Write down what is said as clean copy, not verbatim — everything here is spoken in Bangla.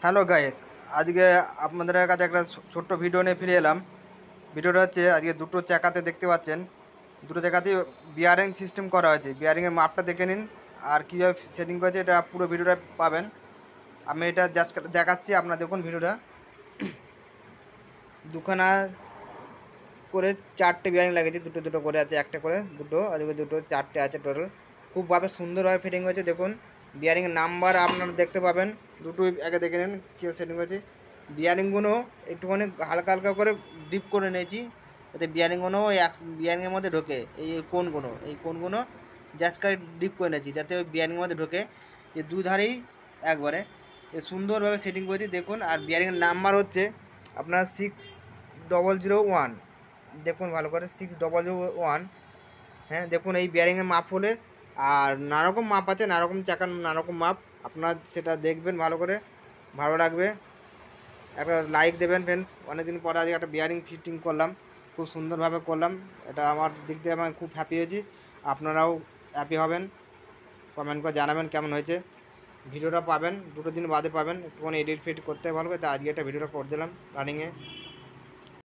হ্যালো গাইস, আজকে আপনাদের কাছে একটা ছোট্ট ভিডিও নিয়ে ফিরে এলাম। ভিডিওটা হচ্ছে আজকে দুটো চাকাতে দেখতে পাচ্ছেন, দুটো চাকাতেই বিয়ারিং সিস্টেম করা হয়েছে। বিয়ারিংয়ের মাপটা দেখে নিন আর কীভাবে সেটিং করেছে, এটা পুরো ভিডিওটা পাবেন। আমি এটা জাস্ট দেখাচ্ছি, আপনারা দেখুন ভিডিওটা। দুখানা করে চারটে বিয়ারিং লাগিয়েছি, দুটো দুটো করে আছে, একটা করে দুটো, আজকে দুটো চারটে আছে টোটাল। খুবভাবে সুন্দরভাবে ফিটিং হয়েছে। দেখুন বিয়ারিংয়ের নাম্বার আপনারা দেখতে পাবেন, দুটোই আগে দেখে নিন কী সেটিং হয়েছে। বিয়ারিংগুলো একটুখানি হালকা হালকা করে ডিপ করে নিয়েছি, যাতে বিয়ারিংগুলো ওই এক বিয়ারিংয়ের মধ্যে ঢোকে। এই কোনগুলো জাস্ট করে ডিপ করে নিয়েছি, যাতে ওই বিয়ারিংয়ের মধ্যে ঢোকে। যে দুধারেই একবারে সুন্দরভাবে সেটিং করেছি দেখুন। আর বিয়ারিংয়ের নাম্বার হচ্ছে আপনার 6001, দেখুন ভালো করে 6001। হ্যাঁ দেখুন, এই বিয়ারিংয়ের মাপ হলে, আর নানারকম মাপ আছে, নানারকম চাকার নানারকম মাপ, আপনার সেটা দেখবেন ভালো করে, ভালো লাগবে। একটা লাইক দেবেন ফ্রেন্ডস। অনেকদিন পরে আজকে একটা বিয়ারিং ফিটিং করলাম, খুব সুন্দরভাবে করলাম। এটা আমার দিক থেকে আমি খুব হ্যাপি হয়েছি, আপনারাও হ্যাপি হবেন। কমেন্ট করে জানাবেন কেমন হয়েছে। ভিডিওটা পাবেন দুটো দিন বাদে পাবেন, একটুখানি এডিট ফিট করতে ভালো করে, তাই আজকে একটা ভিডিওটা করে দিলাম রানিংয়ে।